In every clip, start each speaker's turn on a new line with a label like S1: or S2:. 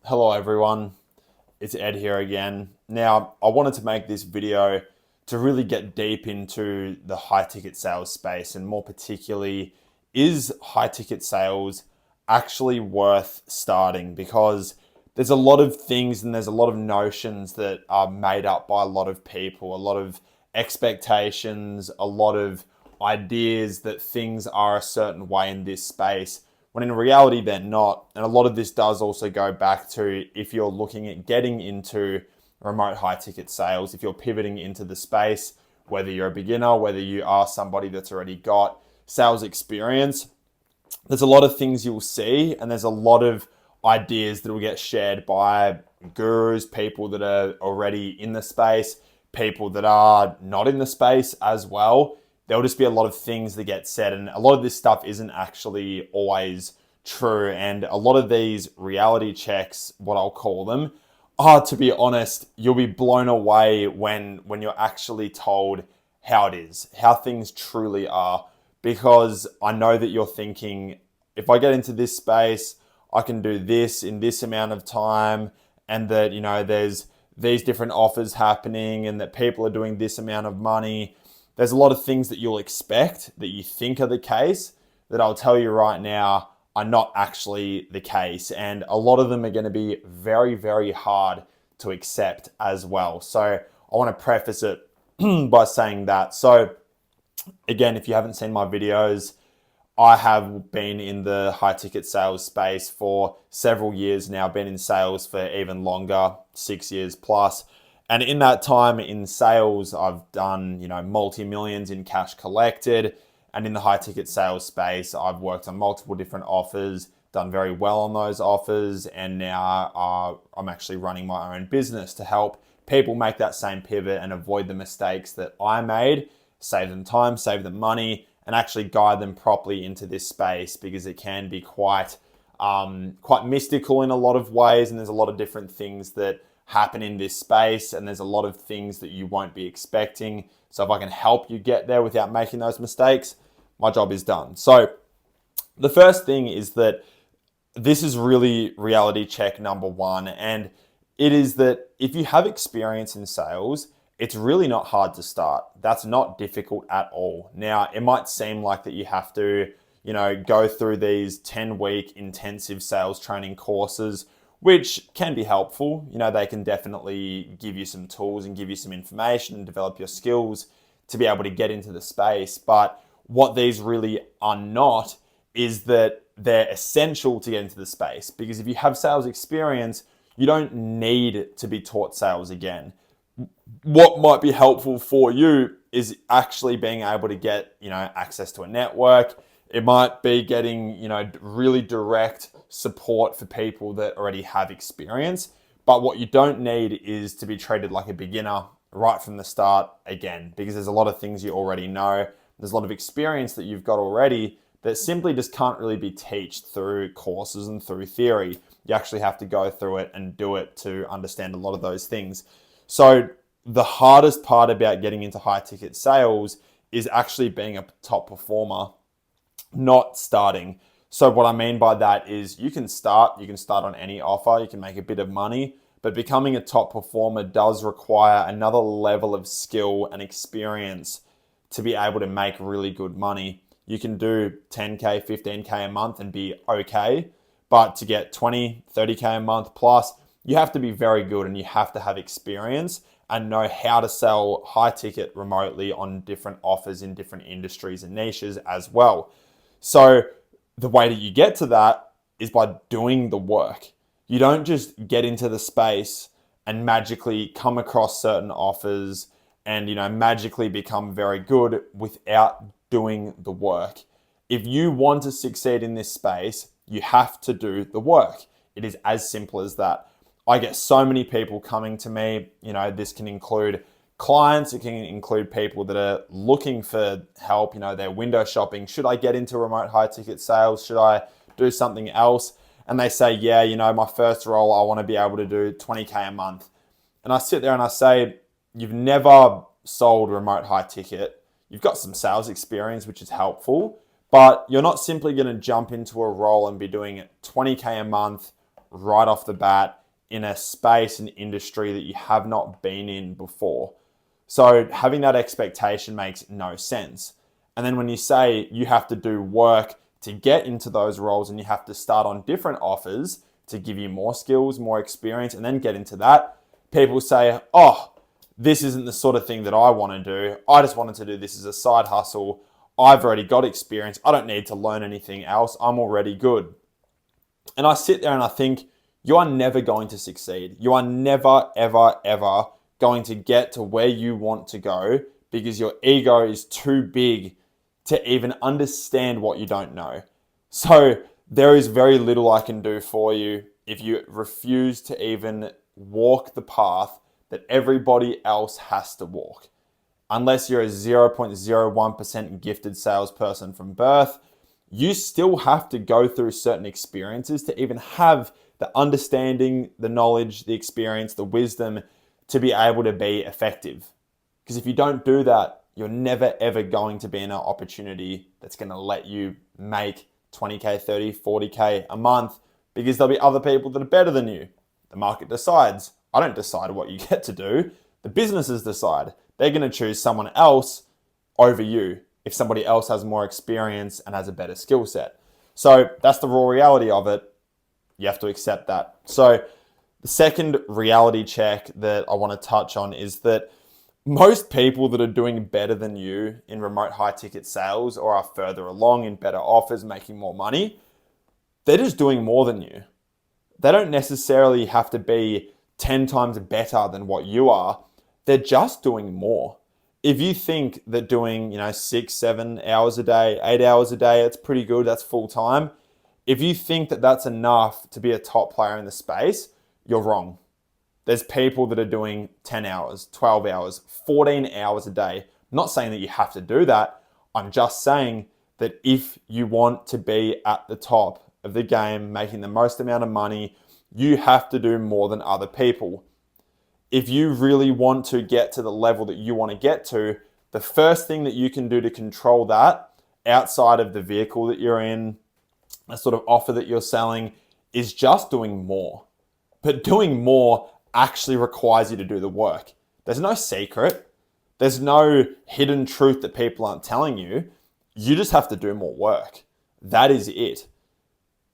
S1: Hello everyone, it's Ed here again. Now, I wanted to make this video to really get deep into the high ticket sales space, and more particularly, is high ticket sales actually worth starting? Because there's a lot of things and there's a lot of notions that are made up by a lot of people, a lot of expectations, a lot of ideas that things are a certain way in this space, when in reality they're not. And a lot of this does also go back to if you're looking at getting into remote high ticket sales, if you're pivoting into the space, whether you're a beginner, whether you are somebody that's already got sales experience, there's a lot of things you'll see, and there's a lot of ideas that will get shared by gurus, people that are already in the space, people that are not in the space as well. There'll just be a lot of things that get said, and a lot of this stuff isn't actually always true. And a lot of these reality checks, what I'll call them, are, to be honest, you'll be blown away when you're actually told how it is, how things truly are. Because I know that you're thinking, if I get into this space, I can do this in this amount of time, and that, there's these different offers happening, and that people are doing this amount of money. There's a lot of things that you'll expect that you think are the case that I'll tell you right now are not actually the case. And a lot of them are going to be very, very hard to accept as well. So I want to preface it by saying that. So again, if you haven't seen my videos, I have been in the high ticket sales space for several years now, been in sales for even longer, 6 years plus. And in that time in sales, I've done, multi-millions in cash collected. And in the high ticket sales space, I've worked on multiple different offers, done very well on those offers. And now I'm actually running my own business to help people make that same pivot and avoid the mistakes that I made, save them time, save them money, and actually guide them properly into this space, because it can be quite mystical in a lot of ways. And there's a lot of different things that happen in this space, and there's a lot of things that you won't be expecting. So if I can help you get there without making those mistakes, my job is done. So the first thing is that this is really reality check number one. And it is that if you have experience in sales, it's really not hard to start. That's not difficult at all. Now, it might seem like that you have to, go through these 10-week intensive sales training courses, which can be helpful. They can definitely give you some tools and give you some information and develop your skills to be able to get into the space. But what these really are not is that they're essential to get into the space, because if you have sales experience, you don't need to be taught sales again. What might be helpful for you is actually being able to get, access to a network. It might be getting, really direct support for people that already have experience. But what you don't need is to be treated like a beginner right from the start again, because there's a lot of things you already know. There's a lot of experience that you've got already that simply just can't really be taught through courses and through theory. You actually have to go through it and do it to understand a lot of those things. So the hardest part about getting into high ticket sales is actually being a top performer, not starting. So what I mean by that is you can start on any offer, you can make a bit of money, but becoming a top performer does require another level of skill and experience to be able to make really good money. You can do 10K, 15K a month and be okay, but to get 20, 30K a month plus, you have to be very good and you have to have experience and know how to sell high ticket remotely on different offers in different industries and niches as well. So the way that you get to that is by doing the work. You don't just get into the space and magically come across certain offers and, magically become very good without doing the work. If you want to succeed in this space, you have to do the work. It is as simple as that. I get so many people coming to me, this can include clients, it can include people that are looking for help, they're window shopping. Should I get into remote high ticket sales? Should I do something else? And they say, yeah, my first role, I want to be able to do 20K a month. And I sit there and I say, you've never sold remote high ticket. You've got some sales experience, which is helpful, but you're not simply going to jump into a role and be doing 20K a month right off the bat in a space and industry that you have not been in before. So having that expectation makes no sense. And then when you say you have to do work to get into those roles and you have to start on different offers to give you more skills, more experience, and then get into that, people say, oh, this isn't the sort of thing that I want to do. I just wanted to do this as a side hustle. I've already got experience. I don't need to learn anything else. I'm already good. And I sit there and I think, you are never going to succeed. You are never, ever, ever going to get to where you want to go because your ego is too big to even understand what you don't know. So there is very little I can do for you if you refuse to even walk the path that everybody else has to walk. Unless you're a 0.01% gifted salesperson from birth, you still have to go through certain experiences to even have the understanding, the knowledge, the experience, the wisdom to be able to be effective. Because if you don't do that, you're never ever going to be in an opportunity that's going to let you make 20K, 30, 40K a month because there'll be other people that are better than you. The market decides. I don't decide what you get to do. The businesses decide. They're going to choose someone else over you if somebody else has more experience and has a better skill set. So that's the raw reality of it. You have to accept that. So the second reality check that I want to touch on is that most people that are doing better than you in remote high ticket sales or are further along in better offers, making more money, they're just doing more than you. They don't necessarily have to be 10 times better than what you are. They're just doing more. If you think that doing, 6, 7 hours a day, 8 hours a day, it's pretty good, that's full time. If you think that that's enough to be a top player in the space, you're wrong. There's people that are doing 10 hours, 12 hours, 14 hours a day. I'm not saying that you have to do that. I'm just saying that if you want to be at the top of the game, making the most amount of money, you have to do more than other people. If you really want to get to the level that you want to get to, the first thing that you can do to control that outside of the vehicle that you're in, a sort of offer that you're selling, is just doing more. But doing more actually requires you to do the work. There's no secret. There's no hidden truth that people aren't telling you. You just have to do more work. That is it.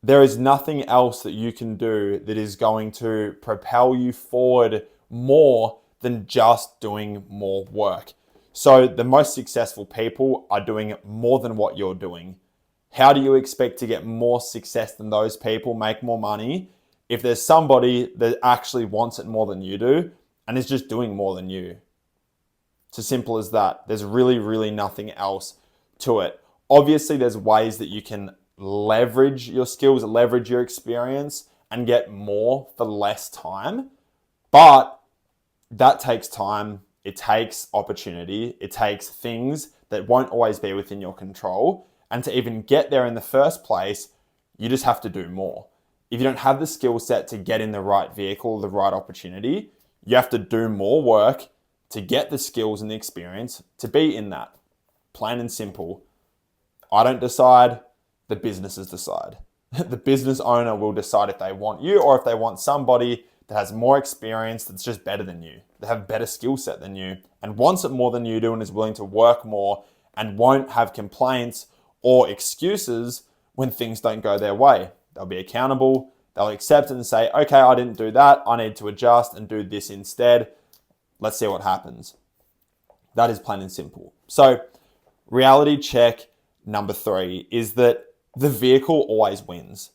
S1: There is nothing else that you can do that is going to propel you forward more than just doing more work. So the most successful people are doing more than what you're doing. How do you expect to get more success than those people, make more money, if there's somebody that actually wants it more than you do and is just doing more than you? It's as simple as that. There's really, really nothing else to it. Obviously, there's ways that you can leverage your skills, leverage your experience, and get more for less time. But that takes time. It takes opportunity. It takes things that won't always be within your control. And to even get there in the first place, you just have to do more. If you don't have the skill set to get in the right vehicle, the right opportunity, you have to do more work to get the skills and the experience to be in that. Plain and simple. I don't decide, the businesses decide. The business owner will decide if they want you or if they want somebody that has more experience that's just better than you, that have better skill set than you and wants it more than you do and is willing to work more and won't have complaints or excuses when things don't go their way. They'll be accountable. They'll accept it and say, okay, I didn't do that. I need to adjust and do this instead. Let's see what happens. That is plain and simple. So reality check number 3 is that the vehicle always wins.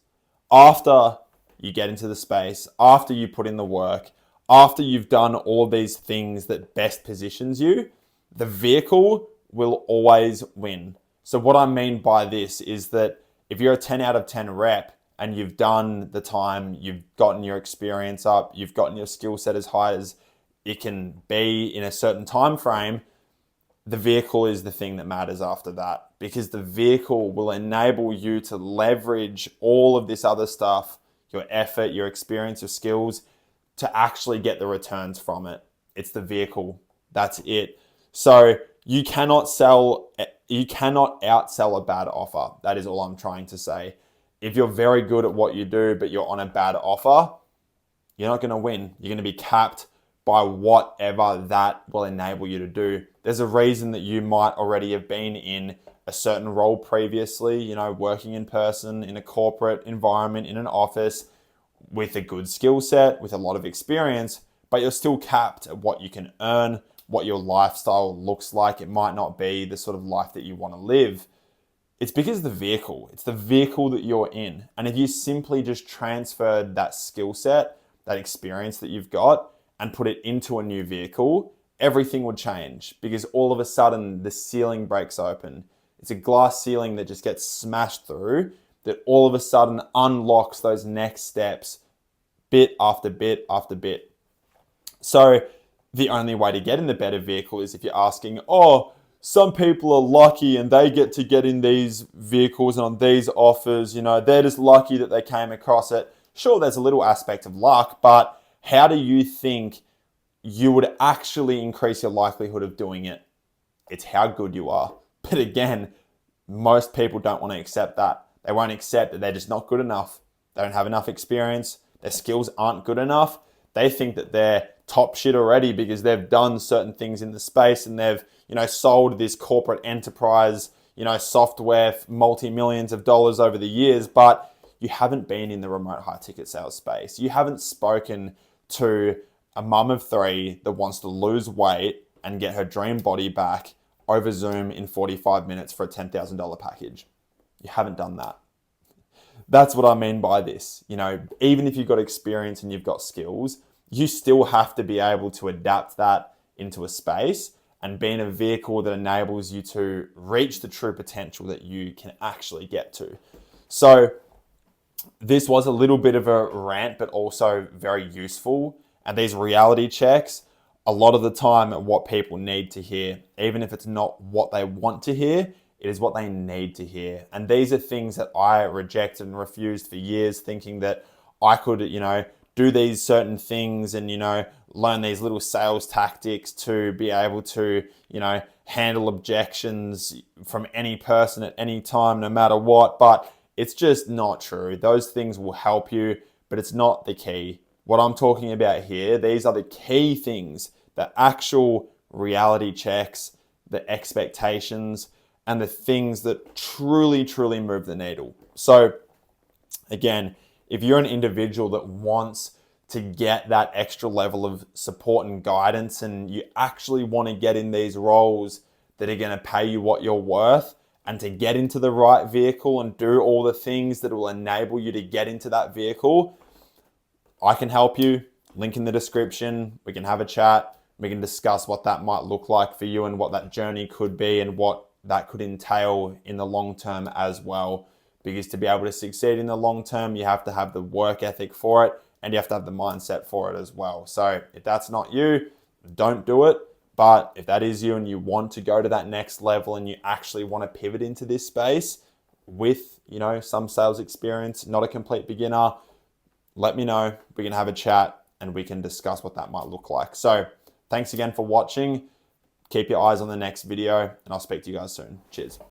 S1: After you get into the space, after you put in the work, after you've done all of these things that best positions you, the vehicle will always win. So what I mean by this is that if you're a 10 out of 10 rep and you've done the time, you've gotten your experience up, you've gotten your skill set as high as it can be in a certain time frame, the vehicle is the thing that matters after that, because the vehicle will enable you to leverage all of this other stuff, your effort, your experience, your skills, to actually get the returns from it. It's the vehicle. That's it. So you cannot outsell a bad offer. That is all I'm trying to say. If you're very good at what you do, but you're on a bad offer, you're not going to win. You're going to be capped by whatever that will enable you to do. There's a reason that you might already have been in a certain role previously, you know, working in person, in a corporate environment, in an office, with a good skill set, with a lot of experience, but you're still capped at what you can earn, what your lifestyle looks like. It might not be the sort of life that you want to live. It's because of the vehicle. It's the vehicle that you're in. And if you simply just transferred that skill set, that experience that you've got, and put it into a new vehicle, everything would change, because all of a sudden the ceiling breaks open. It's a glass ceiling that just gets smashed through, that all of a sudden unlocks those next steps bit after bit after bit. So the only way to get in the better vehicle is if you're asking, oh, some people are lucky and they get to get in these vehicles and on these offers, you know, they're just lucky that they came across it. Sure, there's a little aspect of luck, but how do you think you would actually increase your likelihood of doing it? It's how good you are. But again, most people don't want to accept that. They won't accept that they're just not good enough. They don't have enough experience. Their skills aren't good enough. They think that they're top shit already because they've done certain things in the space and they've, you know, sold this corporate enterprise, you know, software, multi-millions of dollars over the years, but you haven't been in the remote high ticket sales space. You haven't spoken to a mum of three that wants to lose weight and get her dream body back over Zoom in 45 minutes for a $10,000 package. You haven't done that. That's what I mean by this. You know, even if you've got experience and you've got skills, you still have to be able to adapt that into a space and be in a vehicle that enables you to reach the true potential that you can actually get to. So this was a little bit of a rant, but also very useful. And these reality checks, a lot of the time, are what people need to hear. Even if it's not what they want to hear, it is what they need to hear. And these are things that I rejected and refused for years, thinking that I could, you know, do these certain things and, you know, learn these little sales tactics to be able to, you know, handle objections from any person at any time, no matter what. But it's just not true. Those things will help you, but it's not the key. What I'm talking about here, these are the key things, the actual reality checks, the expectations, and the things that truly, truly move the needle. So again, if you're an individual that wants to get that extra level of support and guidance, and you actually want to get in these roles that are going to pay you what you're worth, and to get into the right vehicle and do all the things that will enable you to get into that vehicle, I can help you. Link in the description. We can have a chat. We can discuss what that might look like for you and what that journey could be and what that could entail in the long term as well. Because to be able to succeed in the long term, you have to have the work ethic for it and you have to have the mindset for it as well. So if that's not you, don't do it. But if that is you and you want to go to that next level and you actually want to pivot into this space with, you know, some sales experience, not a complete beginner, let me know. We can have a chat and we can discuss what that might look like. So thanks again for watching. Keep your eyes on the next video and I'll speak to you guys soon. Cheers.